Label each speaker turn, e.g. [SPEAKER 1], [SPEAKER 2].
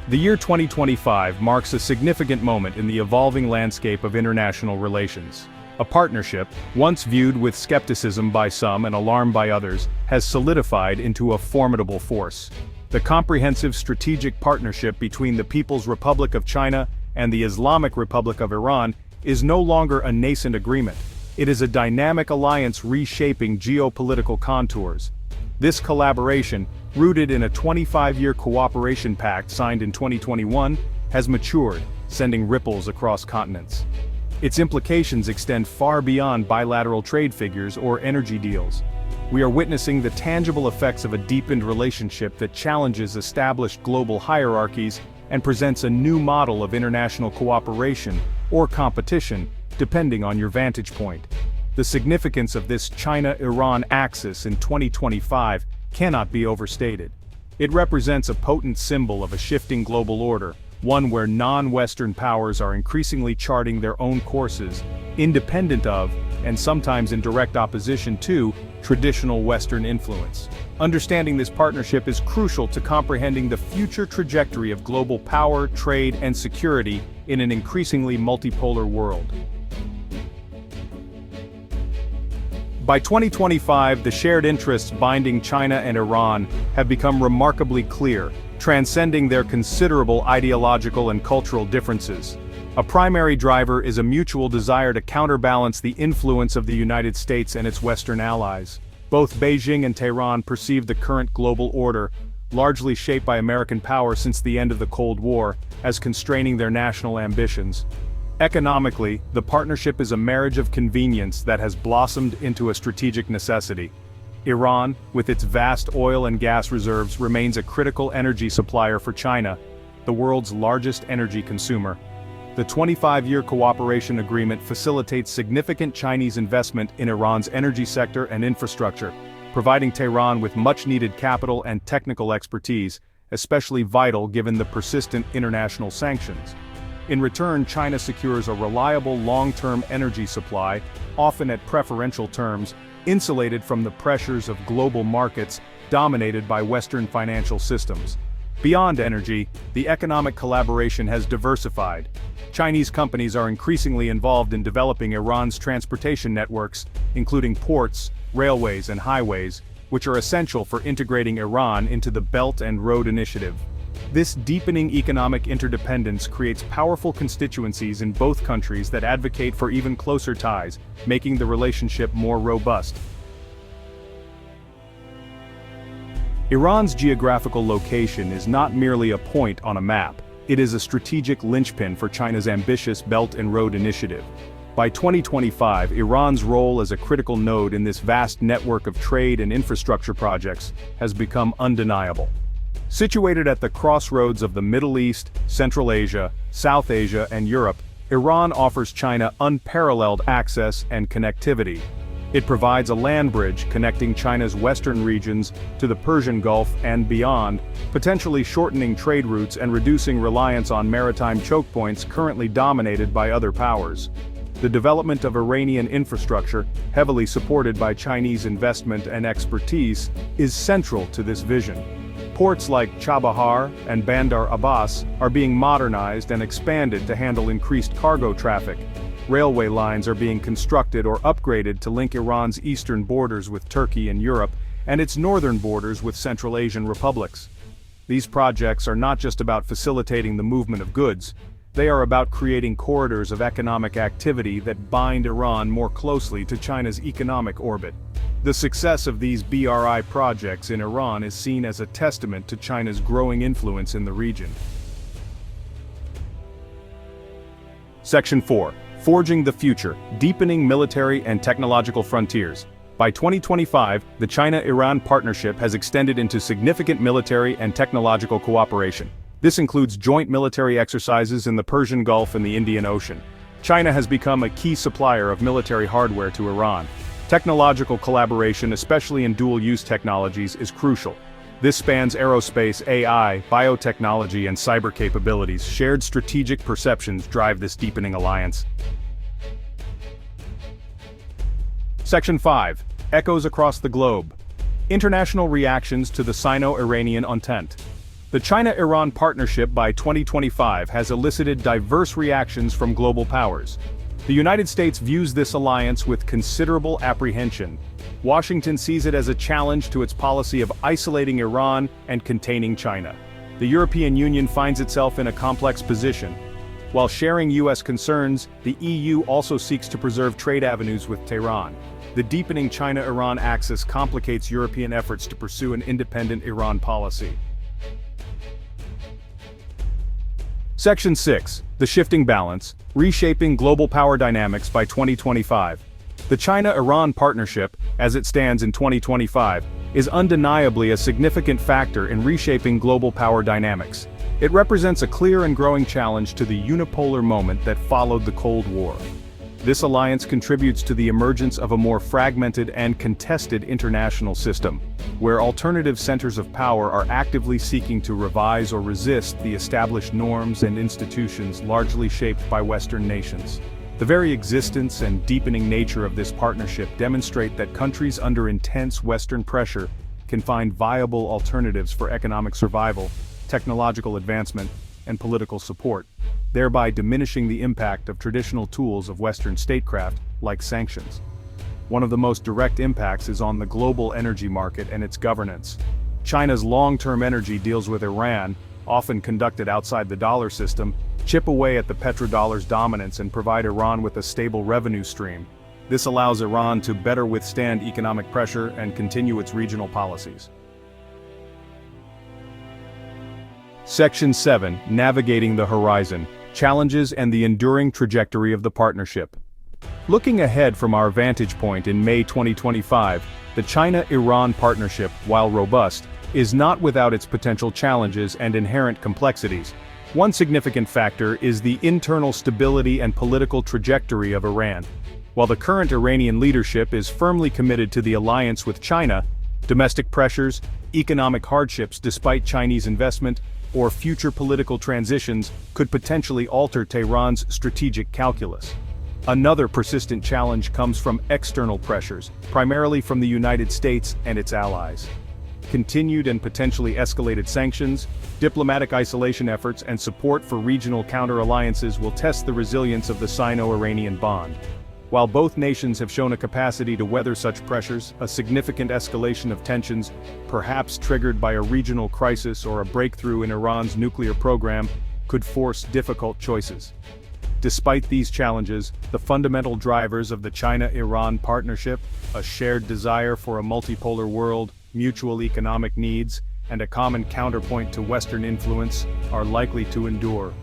[SPEAKER 1] The year 2025 marks a significant moment in the evolving landscape of international relations. A partnership, once viewed with skepticism by some and alarm by others, has solidified into a formidable force. The comprehensive strategic partnership between the People's Republic of China and the Islamic Republic of Iran is no longer a nascent agreement. It is a dynamic alliance reshaping geopolitical contours. This collaboration, rooted in a 25-year cooperation pact signed in 2021, has matured, sending ripples across continents. Its implications extend far beyond bilateral trade figures or energy deals. We are witnessing the tangible effects of a deepened relationship that challenges established global hierarchies and presents a new model of international cooperation or competition, depending on your vantage point. The significance of this China-Iran axis in 2025 cannot be overstated. It represents a potent symbol of a shifting global order, one where non-Western powers are increasingly charting their own courses, independent of, and sometimes in direct opposition to, traditional Western influence. Understanding this partnership is crucial to comprehending the future trajectory of global power, trade, and security in an increasingly multipolar world. By 2025, the shared interests binding China and Iran have become remarkably clear, transcending their considerable ideological and cultural differences. A primary driver is a mutual desire to counterbalance the influence of the United States and its Western allies. Both Beijing and Tehran perceive the current global order, largely shaped by American power since the end of the Cold War, as constraining their national ambitions. Economically, the partnership is a marriage of convenience that has blossomed into a strategic necessity. Iran, with its vast oil and gas reserves, remains a critical energy supplier for China, the world's largest energy consumer. The 25-year cooperation agreement facilitates significant Chinese investment in Iran's energy sector and infrastructure, providing Tehran with much-needed capital and technical expertise, especially vital given the persistent international sanctions. In return, China secures a reliable long-term energy supply, often at preferential terms, insulated from the pressures of global markets dominated by Western financial systems. Beyond energy, the economic collaboration has diversified. Chinese companies are increasingly involved in developing Iran's transportation networks, including ports, railways, and highways, which are essential for integrating Iran into the Belt and Road Initiative. This deepening economic interdependence creates powerful constituencies in both countries that advocate for even closer ties, making the relationship more robust. Iran's geographical location is not merely a point on a map, it is a strategic linchpin for China's ambitious Belt and Road Initiative. By 2025, Iran's role as a critical node in this vast network of trade and infrastructure projects has become undeniable. Situated at the crossroads of the Middle East, Central Asia, South Asia, and Europe, Iran offers China unparalleled access and connectivity. It provides a land bridge connecting China's western regions to the Persian Gulf and beyond, potentially shortening trade routes and reducing reliance on maritime choke points currently dominated by other powers. The development of Iranian infrastructure, heavily supported by Chinese investment and expertise, is central to this vision. Ports like Chabahar and Bandar Abbas are being modernized and expanded to handle increased cargo traffic. Railway lines are being constructed or upgraded to link Iran's eastern borders with Turkey and Europe, and its northern borders with Central Asian republics. These projects are not just about facilitating the movement of goods, they are about creating corridors of economic activity that bind Iran more closely to China's economic orbit. The success of these BRI projects in Iran is seen as a testament to China's growing influence in the region. Section 4. Forging the Future, Deepening Military and Technological Frontiers. By 2025, the China-Iran partnership has extended into significant military and technological cooperation. This includes joint military exercises in the Persian Gulf and the Indian Ocean. China has become a key supplier of military hardware to Iran. Technological collaboration, especially in dual-use technologies, is crucial. This spans aerospace, AI, biotechnology, and cyber capabilities. Shared strategic perceptions drive this deepening alliance. Section 5. Echoes across the globe. International reactions to the Sino-Iranian Entente. The China-Iran partnership by 2025 has elicited diverse reactions from global powers. The United States views this alliance with considerable apprehension. Washington sees it as a challenge to its policy of isolating Iran and containing China. The European Union finds itself in a complex position. While sharing U.S. concerns, the EU also seeks to preserve trade avenues with Tehran. The deepening China-Iran axis complicates European efforts to pursue an independent Iran policy. Section 6. The Shifting Balance, Reshaping Global Power Dynamics by 2025. The China-Iran partnership, as it stands in 2025, is undeniably a significant factor in reshaping global power dynamics. It represents a clear and growing challenge to the unipolar moment that followed the Cold War. This alliance contributes to the emergence of a more fragmented and contested international system, where alternative centers of power are actively seeking to revise or resist the established norms and institutions largely shaped by Western nations. The very existence and deepening nature of this partnership demonstrate that countries under intense Western pressure can find viable alternatives for economic survival, technological advancement, and political support, thereby diminishing the impact of traditional tools of Western statecraft, like sanctions. One of the most direct impacts is on the global energy market and its governance. China's long-term energy deals with Iran, often conducted outside the dollar system, chip away at the petrodollar's dominance and provide Iran with a stable revenue stream. This allows Iran to better withstand economic pressure and continue its regional policies. Section 7. Navigating the Horizon, Challenges and the Enduring Trajectory of the Partnership. Looking ahead from our vantage point in May 2025, the China-Iran partnership, while robust, is not without its potential challenges and inherent complexities. One significant factor is the internal stability and political trajectory of Iran. While the current Iranian leadership is firmly committed to the alliance with China, domestic pressures, economic hardships despite Chinese investment, or future political transitions could potentially alter Tehran's strategic calculus. Another persistent challenge comes from external pressures, primarily from the United States and its allies. Continued and potentially escalated sanctions, diplomatic isolation efforts, and support for regional counter-alliances will test the resilience of the Sino-Iranian bond. While both nations have shown a capacity to weather such pressures, a significant escalation of tensions, perhaps triggered by a regional crisis or a breakthrough in Iran's nuclear program, could force difficult choices. Despite these challenges, the fundamental drivers of the China-Iran partnership, a shared desire for a multipolar world, mutual economic needs, and a common counterpoint to Western influence, are likely to endure.